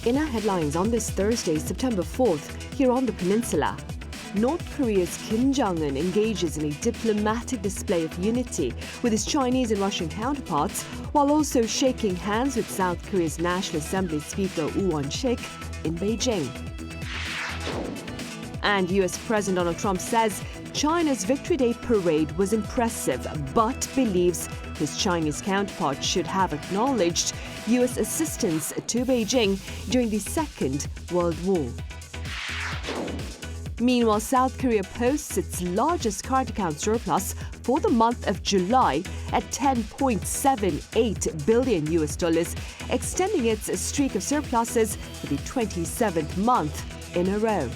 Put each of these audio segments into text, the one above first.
In our headlines on this Thursday, September 4th, here on the peninsula, North Korea's Kim Jong-un engages in a diplomatic display of unity with his Chinese and Russian counterparts, while also shaking hands with South Korea's National Assembly Speaker Woo Won-sik in Beijing. And US President Donald Trump says China's Victory Day parade was impressive, but believes his Chinese counterpart should have acknowledged US assistance to Beijing during the Second World War. Meanwhile, South Korea posts its largest current account surplus for the month of July at $10.78 billion, extending its streak of surpluses for the 27th month in a row.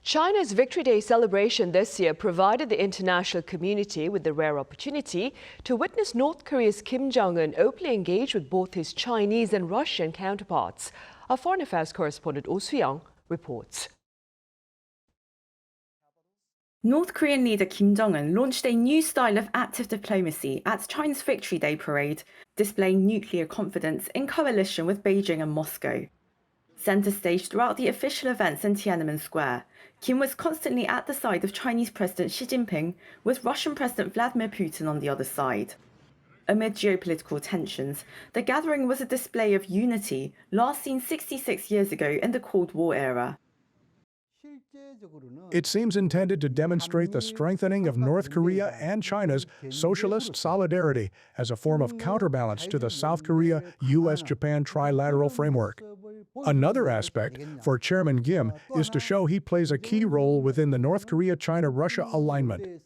China's Victory Day celebration this year provided the international community with the rare opportunity to witness North Korea's Kim Jong-un openly engage with both his Chinese and Russian counterparts. Our foreign affairs correspondent Oh Soo-young reports. North Korean leader Kim Jong-un launched a new style of active diplomacy at China's Victory Day parade, displaying nuclear confidence in coalition with Beijing and Moscow. Center stage throughout the official events in Tiananmen Square, Kim was constantly at the side of Chinese President Xi Jinping, with Russian President Vladimir Putin on the other side. Amid geopolitical tensions, the gathering was a display of unity, last seen 66 years ago in the Cold War era. It seems intended to demonstrate the strengthening of North Korea and China's socialist solidarity as a form of counterbalance to the South Korea-US-Japan trilateral framework. Another aspect for Chairman Kim is to show he plays a key role within the North Korea-China-Russia alignment.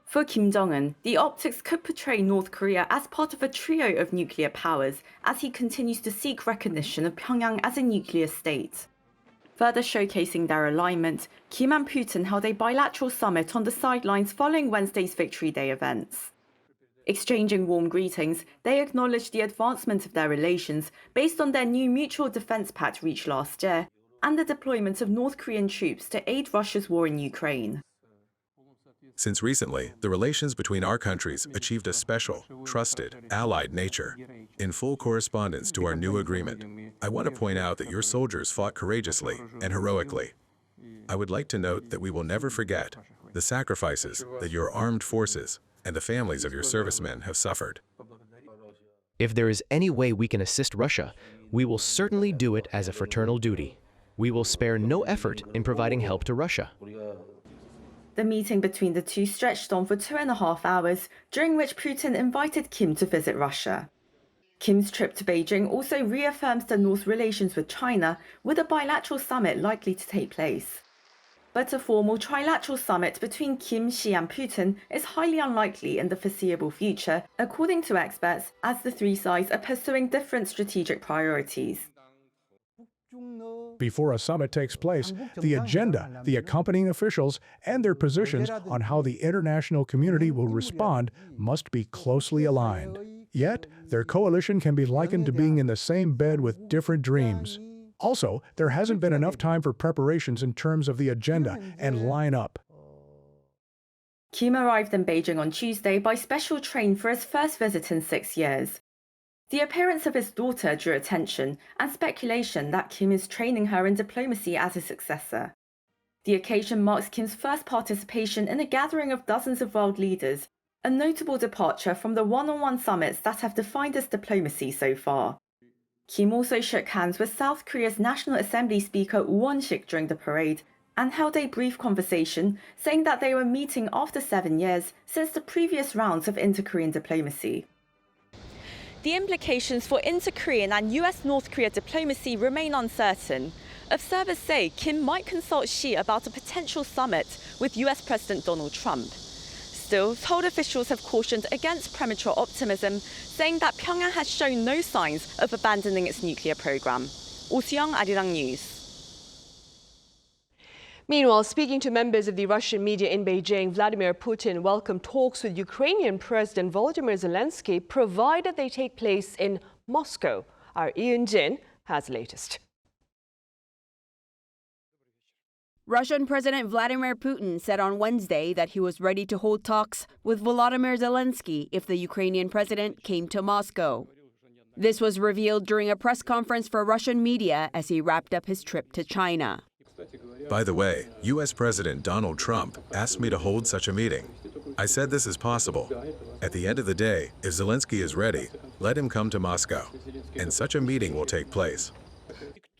For Kim Jong-un, the optics could portray North Korea as part of a trio of nuclear powers as he continues to seek recognition of Pyongyang as a nuclear state. Further showcasing their alignment, Kim and Putin held a bilateral summit on the sidelines following Wednesday's Victory Day events. Exchanging warm greetings, they acknowledged the advancement of their relations based on their new mutual defense pact reached last year and the deployment of North Korean troops to aid Russia's war in Ukraine. Since recently, the relations between our countries achieved a special, trusted, allied nature. In full correspondence to our new agreement, I want to point out that your soldiers fought courageously and heroically. I would like to note that we will never forget the sacrifices that your armed forces and the families of your servicemen have suffered. If there is any way we can assist Russia, we will certainly do it as a fraternal duty. We will spare no effort in providing help to Russia. The meeting between the two stretched on for 2.5 hours, during which Putin invited Kim to visit Russia. Kim's trip to Beijing also reaffirms the North's relations with China, with a bilateral summit likely to take place. But a formal trilateral summit between Kim, Xi and Putin is highly unlikely in the foreseeable future, according to experts, as the three sides are pursuing different strategic priorities. Before a summit takes place, the agenda, the accompanying officials, and their positions on how the international community will respond must be closely aligned. Yet, their coalition can be likened to being in the same bed with different dreams. Also, there hasn't been enough time for preparations in terms of the agenda and lineup. Kim arrived in Beijing on Tuesday by special train for his first visit in 6 years. The appearance of his daughter drew attention and speculation that Kim is training her in diplomacy as his successor. The occasion marks Kim's first participation in a gathering of dozens of world leaders, a notable departure from the one-on-one summits that have defined his diplomacy so far. Kim also shook hands with South Korea's National Assembly Speaker Woo Won-sik during the parade and held a brief conversation, saying that they were meeting after 7 years since the previous rounds of inter-Korean diplomacy. The implications for inter-Korean and US-North Korea diplomacy remain uncertain. Observers say Kim might consult Xi about a potential summit with US President Donald Trump. Still, Seoul officials have cautioned against premature optimism, saying that Pyongyang has shown no signs of abandoning its nuclear program. Oh Soo-young, Arirang News. Meanwhile, speaking to members of the Russian media in Beijing, Vladimir Putin welcomed talks with Ukrainian President Volodymyr Zelenskyy, provided they take place in Moscow. Our Hyundai has the latest. Russian President Vladimir Putin said on Wednesday that he was ready to hold talks with Volodymyr Zelenskyy if the Ukrainian president came to Moscow. This was revealed during a press conference for Russian media as he wrapped up his trip to China. By the way, U.S. President Donald Trump asked me to hold such a meeting. I said this is possible. At the end of the day, if Zelenskyy is ready, let him come to Moscow, and such a meeting will take place.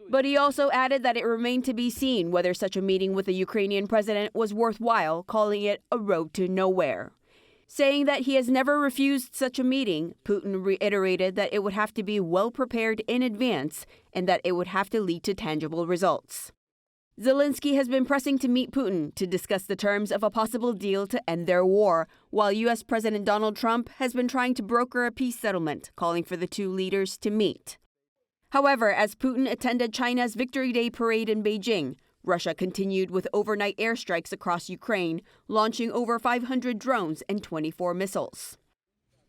But he also added that it remained to be seen whether such a meeting with the Ukrainian president was worthwhile, calling it a road to nowhere. Saying that he has never refused such a meeting, Putin reiterated that it would have to be well prepared in advance and that it would have to lead to tangible results. Zelenskyy has been pressing to meet Putin to discuss the terms of a possible deal to end their war, while U.S. President Donald Trump has been trying to broker a peace settlement, calling for the two leaders to meet. However, as Putin attended China's Victory Day parade in Beijing, Russia continued with overnight airstrikes across Ukraine, launching over 500 drones and 24 missiles.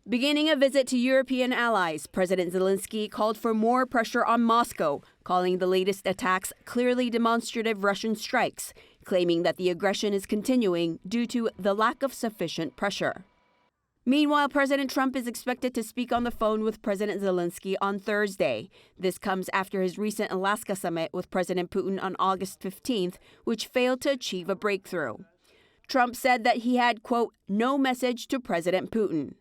Beginning a visit to European allies, President Zelenskyy called for more pressure on Moscow, calling the latest attacks clearly demonstrative Russian strikes, claiming that the aggression is continuing due to the lack of sufficient pressure. Meanwhile, President Trump is expected to speak on the phone with President Zelenskyy on Thursday. This comes after his recent Alaska summit with President Putin on August 15th, which failed to achieve a breakthrough. Trump said that he had, quote, no message to President Putin.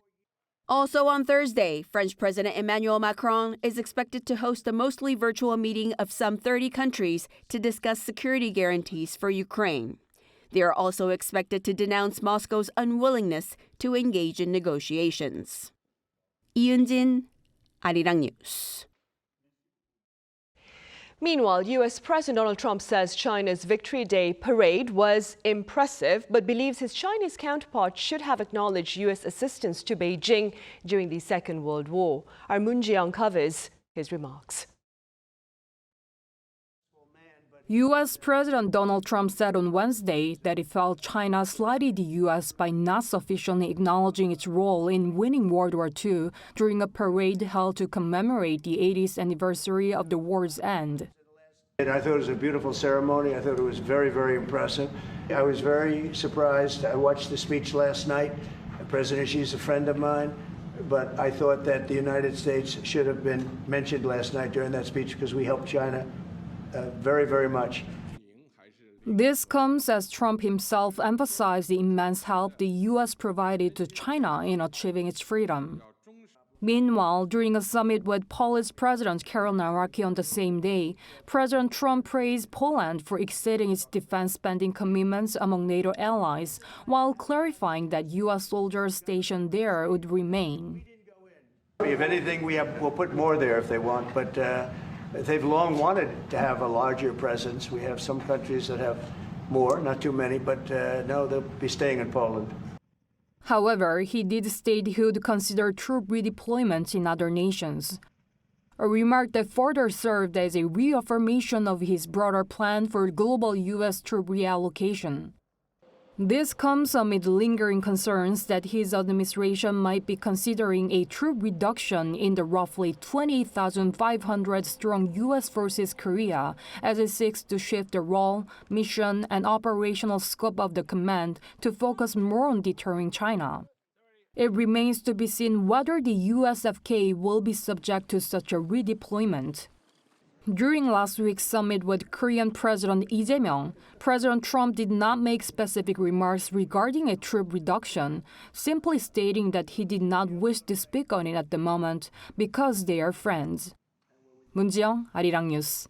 Also on Thursday, French President Emmanuel Macron is expected to host a mostly virtual meeting of some 30 countries to discuss security guarantees for Ukraine. They are also expected to denounce Moscow's unwillingness to engage in negotiations. 이은진, Arirang News. Meanwhile, U.S. President Donald Trump says China's Victory Day parade was impressive, but believes his Chinese counterpart should have acknowledged U.S. assistance to Beijing during the Second World War. Our Moon Jiang covers his remarks. U.S. President Donald Trump said on Wednesday that he felt China slighted the U.S. by not sufficiently acknowledging its role in winning World War II during a parade held to commemorate the 80th anniversary of the war's end. And I thought it was a beautiful ceremony. I thought it was very, very impressive. I was very surprised. I watched the speech last night. President Xi's a friend of mine, but I thought that the United States should have been mentioned last night during that speech because we helped China very, very much. This comes as Trump himself emphasized the immense help the U.S. provided to China in achieving its freedom. Meanwhile, during a summit with Polish President Karol Nawrocki on the same day, President Trump praised Poland for exceeding its defense spending commitments among NATO allies, while clarifying that U.S. soldiers stationed there would remain. If anything, we'll put more there if they want, but they've long wanted to have a larger presence. We have some countries that have more, not too many, but no, they'll be staying in Poland. However, he did state he would consider troop redeployment in other nations, a remark that further served as a reaffirmation of his broader plan for global U.S. troop reallocation. This comes amid lingering concerns that his administration might be considering a troop reduction in the roughly 20,500-strong U.S. forces Korea as it seeks to shift the role, mission, and operational scope of the command to focus more on deterring China. It remains to be seen whether the USFK will be subject to such a redeployment. During last week's summit with Korean President Lee Jae-myung, President Trump did not make specific remarks regarding a troop reduction, simply stating that he did not wish to speak on it at the moment because they are friends. Moon Jiang, Arirang News.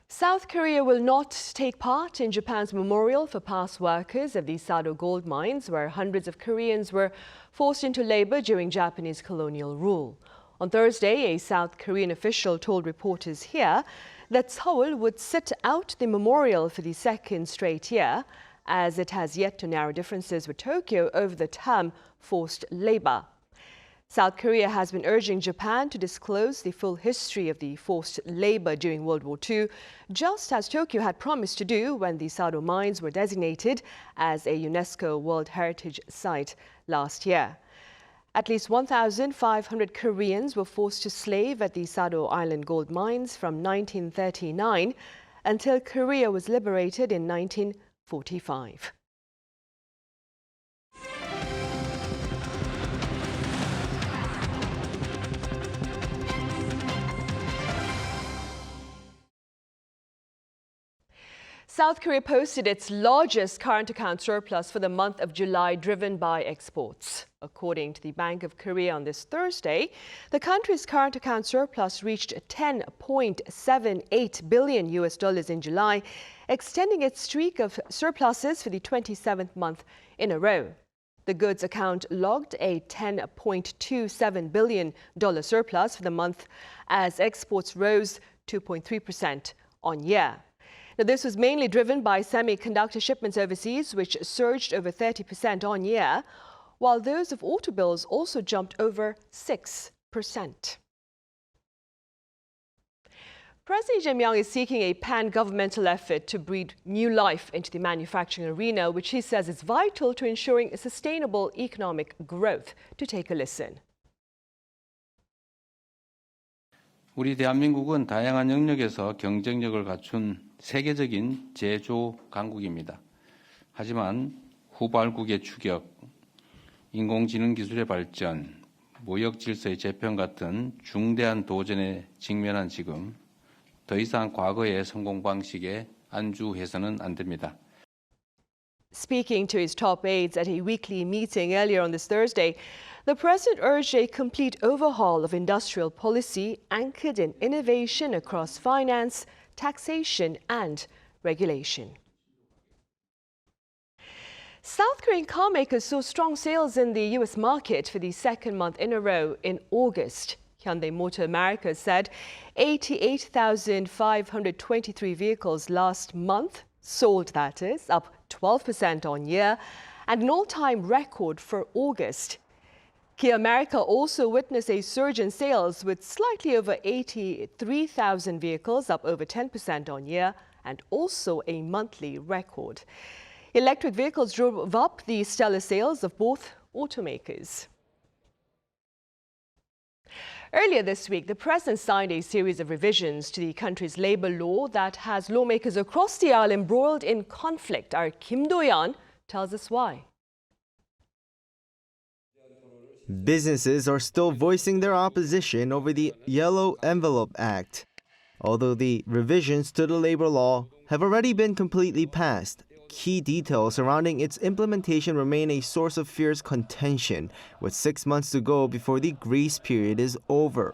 South Korea will not take part in Japan's memorial for past workers of the Sado gold mines, where hundreds of Koreans were forced into labor during Japanese colonial rule. On Thursday, a South Korean official told reporters here that Seoul would sit out the memorial for the second straight year, as it has yet to narrow differences with Tokyo over the term forced labor. South Korea has been urging Japan to disclose the full history of the forced labor during World War II, just as Tokyo had promised to do when the Sado mines were designated as a UNESCO World Heritage Site last year. At least 1,500 Koreans were forced to slave at the Sado Island gold mines from 1939 until Korea was liberated in 1945. South Korea posted its largest current account surplus for the month of July, driven by exports. According to the Bank of Korea on this Thursday, the country's current account surplus reached $10.78 billion in July, extending its streak of surpluses for the 27th month in a row. The goods account logged a $10.27 billion surplus for the month as exports rose 2.3% on year. Now, this was mainly driven by semiconductor shipments overseas, which surged over 30% on year, while those of automobiles also jumped over 6%. President Jae-myung is seeking a pan-governmental effort to breathe new life into the manufacturing arena, which he says is vital to ensuring sustainable economic growth. To take a listen. 우리 대한민국은 다양한 영역에서 경쟁력을 갖춘 세계적인 제조 강국입니다. 하지만 후발국의 추격, 인공지능 기술의 발전, 무역 질서의 재편 같은 중대한 도전에 직면한 지금 더 이상 과거의 성공 방식에 안주해서는 안 됩니다. Speaking to his top aides at a weekly meeting earlier on this Thursday, the president urged a complete overhaul of industrial policy anchored in innovation across finance, taxation and regulation. South Korean car makers saw strong sales in the U.S. market for the second month in a row in August. Hyundai Motor America said 88,523 vehicles last month, sold that is, up 12% on year, and an all-time record for August. Kia America also witnessed a surge in sales with slightly over 83,000 vehicles, up over 10% on year, and also a monthly record. Electric vehicles drove up the stellar sales of both automakers. Earlier this week, the president signed a series of revisions to the country's labor law that has lawmakers across the aisle embroiled in conflict. Our Kim Do-yeon tells us why. Businesses are still voicing their opposition over the Yellow Envelope Act. Although the revisions to the labor law have already been completely passed, key details surrounding its implementation remain a source of fierce contention, with 6 months to go before the grace period is over.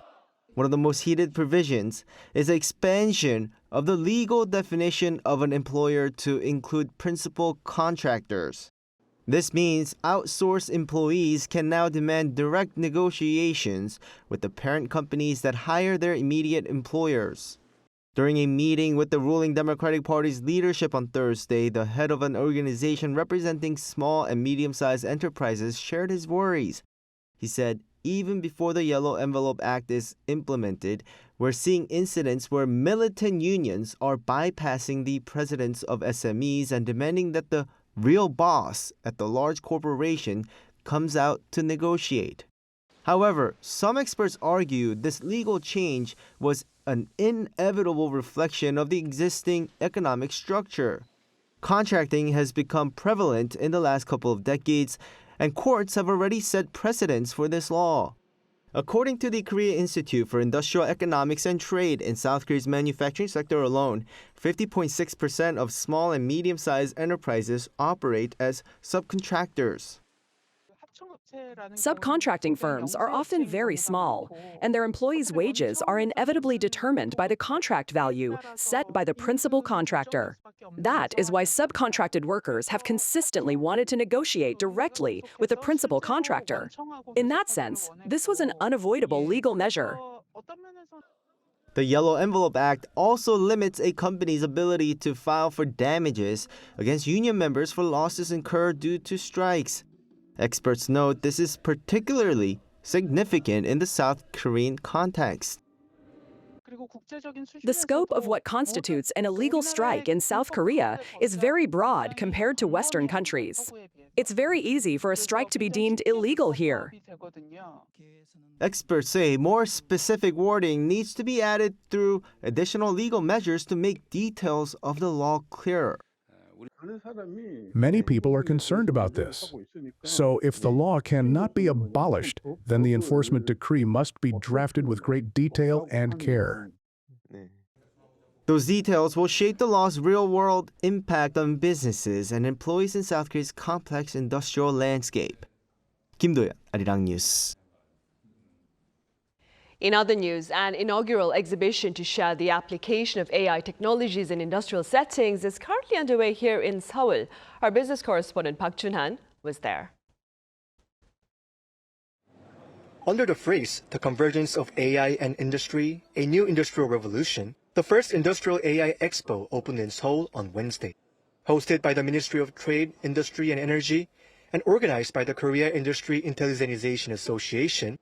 One of the most heated provisions is the expansion of the legal definition of an employer to include principal contractors. This means outsourced employees can now demand direct negotiations with the parent companies that hire their immediate employers. During a meeting with the ruling Democratic Party's leadership on Thursday, the head of an organization representing small and medium-sized enterprises shared his worries. He said, even before the Yellow Envelope Act is implemented, we're seeing incidents where militant unions are bypassing the presidents of SMEs and demanding that the real boss at the large corporation comes out to negotiate. However, some experts argue this legal change was an inevitable reflection of the existing economic structure. Contracting has become prevalent in the last couple of decades, and courts have already set precedents for this law. According to the Korea Institute for Industrial Economics and Trade, in South Korea's manufacturing sector alone, 50.6% of small and medium-sized enterprises operate as subcontractors. Subcontracting firms are often very small, and their employees' wages are inevitably determined by the contract value set by the principal contractor. That is why subcontracted workers have consistently wanted to negotiate directly with the principal contractor. In that sense, this was an unavoidable legal measure. The Yellow Envelope Act also limits a company's ability to file for damages against union members for losses incurred due to strikes. Experts note this is particularly significant in the South Korean context. The scope of what constitutes an illegal strike in South Korea is very broad compared to Western countries. It's very easy for a strike to be deemed illegal here. Experts say more specific wording needs to be added through additional legal measures to make details of the law clearer. Many people are concerned about this. So if the law cannot be abolished, then the enforcement decree must be drafted with great detail and care. Those details will shape the law's real-world impact on businesses and employees in South Korea's complex industrial landscape. Kim Do-yeon, Arirang News. In other news, an inaugural exhibition to share the application of AI technologies in industrial settings is currently underway here in Seoul. Our business correspondent Park Jun-han was there. Under the phrase, the convergence of AI and industry, a new industrial revolution, the first industrial AI EXPO opened in Seoul on Wednesday. Hosted by the Ministry of Trade, Industry and Energy, and organized by the Korea Industry Intelligentization Association,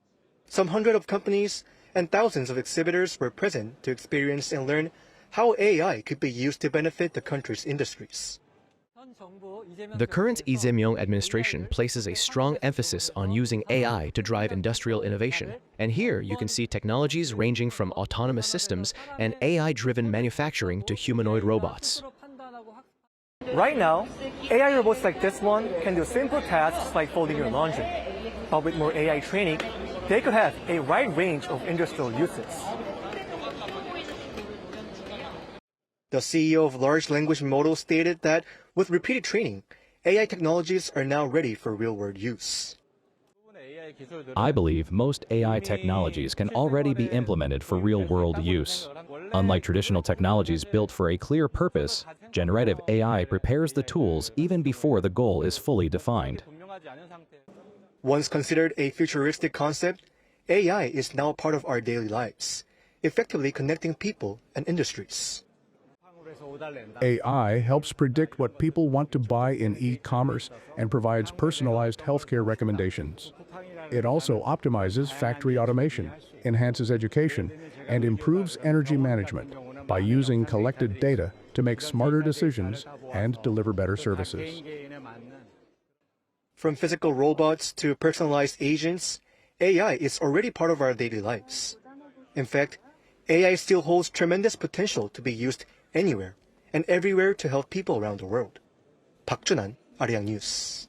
some hundred of companies and thousands of exhibitors were present to experience and learn how AI could be used to benefit the country's industries. The current Lee Jae-myung administration places a strong emphasis on using AI to drive industrial innovation. And here you can see technologies ranging from autonomous systems and AI-driven manufacturing to humanoid robots. Right now, AI robots like this one can do simple tasks like folding your laundry. But with more AI training, they could have a wide range of industrial uses. The CEO of large language models stated that with repeated training, AI technologies are now ready for real-world use. I believe most AI technologies can already be implemented for real-world use. Unlike traditional technologies built for a clear purpose, generative AI prepares the tools even before the goal is fully defined. Once considered a futuristic concept, AI is now part of our daily lives, effectively connecting people and industries. AI helps predict what people want to buy in e-commerce and provides personalized healthcare recommendations. It also optimizes factory automation, enhances education, and improves energy management by using collected data to make smarter decisions and deliver better services. From physical robots to personalized agents, AI is already part of our daily lives. In fact, AI still holds tremendous potential to be used anywhere and everywhere to help people around the world. Park Jun-han, Arirang News.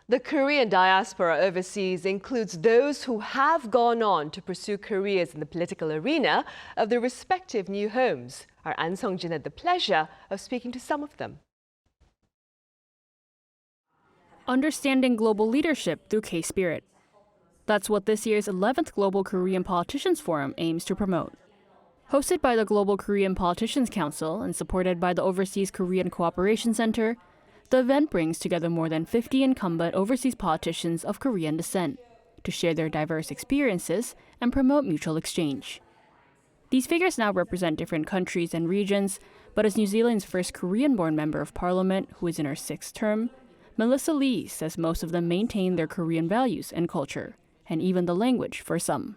The Korean diaspora overseas includes those who have gone on to pursue careers in the political arena of their respective new homes. Our An Sung-jin had the pleasure of speaking to some of them. Understanding global leadership through K-Spirit. That's what this year's 11th Global Korean Politicians Forum aims to promote. Hosted by the Global Korean Politicians Council and supported by the Overseas Korean Cooperation Center, the event brings together more than 50 incumbent overseas politicians of Korean descent to share their diverse experiences and promote mutual exchange. These figures now represent different countries and regions, but as New Zealand's first Korean-born member of parliament, who is in her 6th term, Melissa Lee says most of them maintain their Korean values and culture, and even the language for some.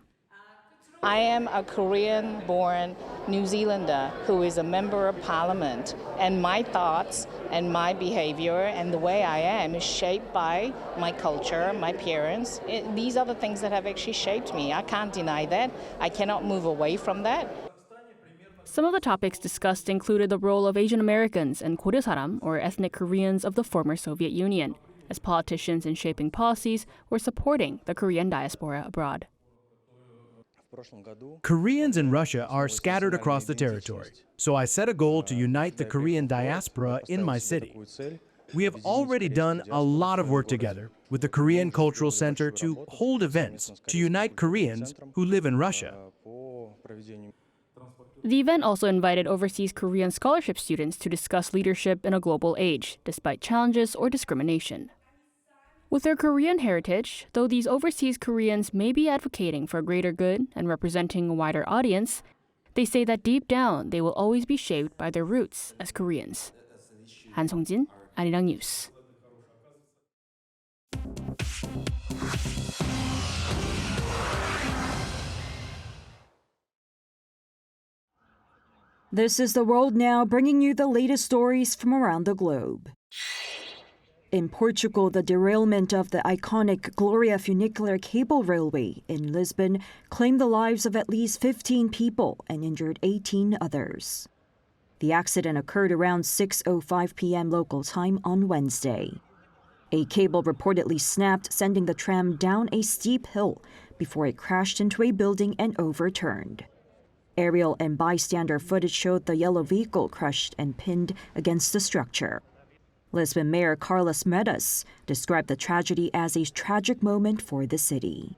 I am a Korean-born New Zealander who is a member of parliament, and my thoughts and my behavior and the way I am is shaped by my culture, my parents. These are the things that have actually shaped me. I can't deny that. I cannot move away from that. Some of the topics discussed included the role of Asian Americans and Koryo-saram, or ethnic Koreans of the former Soviet Union, as politicians in shaping policies or supporting the Korean diaspora abroad. Koreans in Russia are scattered across the territory, so I set a goal to unite the Korean diaspora in my city. We have already done a lot of work together with the Korean Cultural Center to hold events to unite Koreans who live in Russia. The event also invited overseas Korean scholarship students to discuss leadership in a global age, despite challenges or discrimination. With their Korean heritage, though these overseas Koreans may be advocating for greater good and representing a wider audience, they say that deep down they will always be shaped by their roots as Koreans. Han Sung-jin, Arirang News. This is The World Now, bringing you the latest stories from around the globe. In Portugal, the derailment of the iconic Gloria Funicular cable railway in Lisbon claimed the lives of at least 15 people and injured 18 others. The accident occurred around 6:05 p.m. local time on Wednesday. A cable reportedly snapped, sending the tram down a steep hill before it crashed into a building and overturned. Aerial and bystander footage showed the yellow vehicle crushed and pinned against the structure. Lisbon Mayor Carlos Medas described the tragedy as a tragic moment for the city.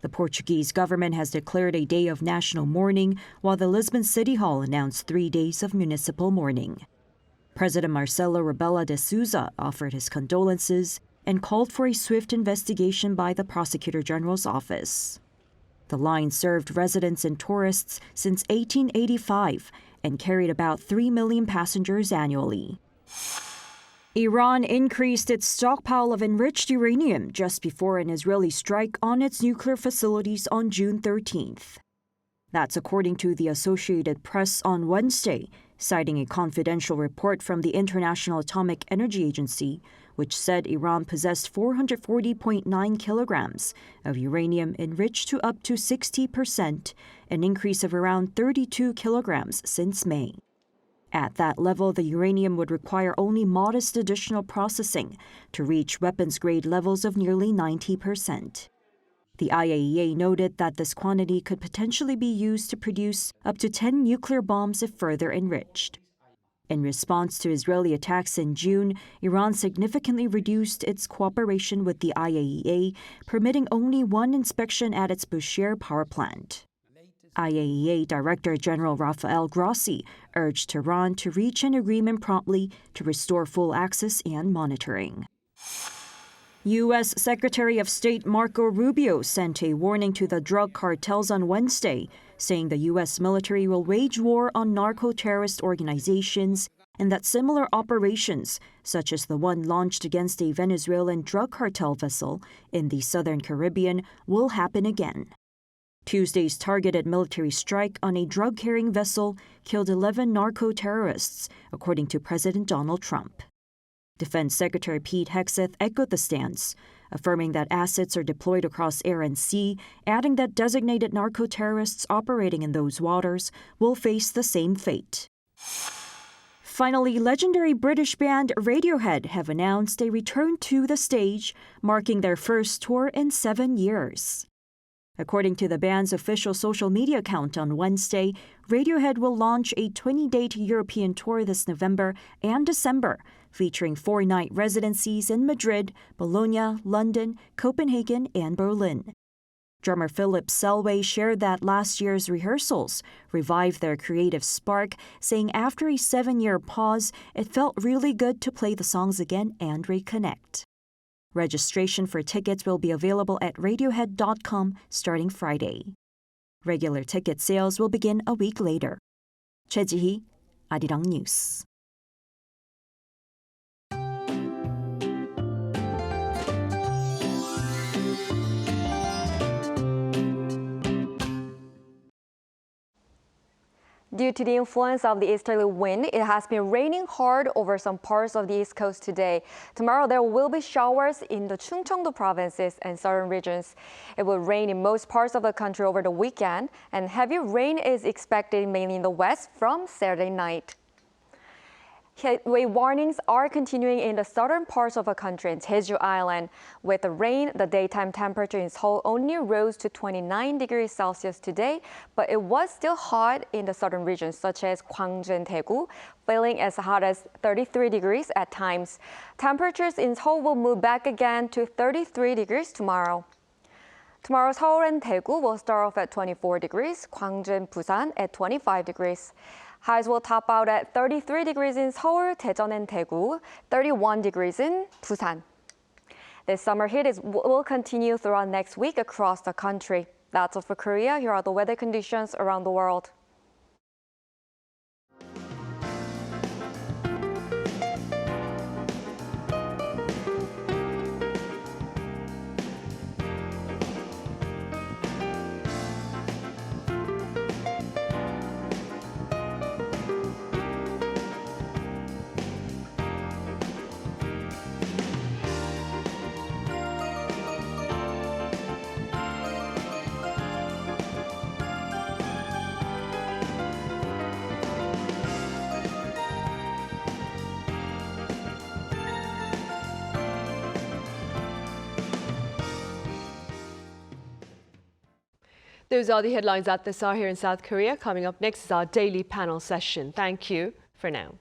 The Portuguese government has declared a day of national mourning, while the Lisbon City Hall announced 3 days of municipal mourning. President Marcelo Rebelo de Sousa offered his condolences and called for a swift investigation by the Prosecutor General's office. The line served residents and tourists since 1885 and carried about 3 million passengers annually. Iran increased its stockpile of enriched uranium just before an Israeli strike on its nuclear facilities on June 13th. That's according to the Associated Press on Wednesday, citing a confidential report from the International Atomic Energy Agency, which said Iran possessed 440.9 kilograms of uranium enriched to up to 60%, an increase of around 32 kilograms since May. At that level, the uranium would require only modest additional processing to reach weapons-grade levels of nearly 90%. The IAEA noted that this quantity could potentially be used to produce up to 10 nuclear bombs if further enriched. In response to Israeli attacks in June, Iran significantly reduced its cooperation with the IAEA, permitting only one inspection at its Bushehr power plant. IAEA Director General Rafael Grossi urged Tehran to reach an agreement promptly to restore full access and monitoring. U.S. Secretary of State Marco Rubio sent a warning to the drug cartels on Wednesday, saying the U.S. military will wage war on narco-terrorist organizations and that similar operations, such as the one launched against a Venezuelan drug cartel vessel in the southern Caribbean, will happen again. Tuesday's targeted military strike on a drug-carrying vessel killed 11 narco-terrorists, according to President Donald Trump. Defense Secretary Pete Hegseth echoed the stance, affirming that assets are deployed across air and sea, adding that designated narco-terrorists operating in those waters will face the same fate. Finally, legendary British band Radiohead have announced a return to the stage, marking their first tour in 7 years. According to the band's official social media account on Wednesday, Radiohead will launch a 20-date European tour this November and December, featuring 4-night residencies in Madrid, Bologna, London, Copenhagen, and Berlin. Drummer Philip Selway shared that last year's rehearsals revived their creative spark, saying after a 7-year pause, it felt really good to play the songs again and reconnect. Registration for tickets will be available at radiohead.com starting Friday. Regular ticket sales will begin a week later. 최지희, Arirang News. Due to the influence of the easterly wind, it has been raining hard over some parts of the East Coast today. Tomorrow, there will be showers in the Chungcheongdo provinces and southern regions. It will rain in most parts of the country over the weekend, and heavy rain is expected mainly in the west from Saturday night. Heatwave warnings are continuing in the southern parts of the country and Jeju Island. With the rain, the daytime temperature in Seoul only rose to 29 degrees Celsius today, but it was still hot in the southern regions such as Gwangju and Daegu, feeling as hot as 33 degrees at times. Temperatures in Seoul will move back again to 33 degrees tomorrow. Tomorrow, Seoul and Daegu will start off at 24 degrees, Gwangju and Busan at 25 degrees. Highs will top out at 33 degrees in Seoul, Daejeon, and Daegu, 31 degrees in Busan. This summer heat will continue throughout next week across the country. That's all for Korea. Here are the weather conditions around the world. Those are the headlines at this hour here in South Korea. Coming up next is our daily panel session. Thank you for now.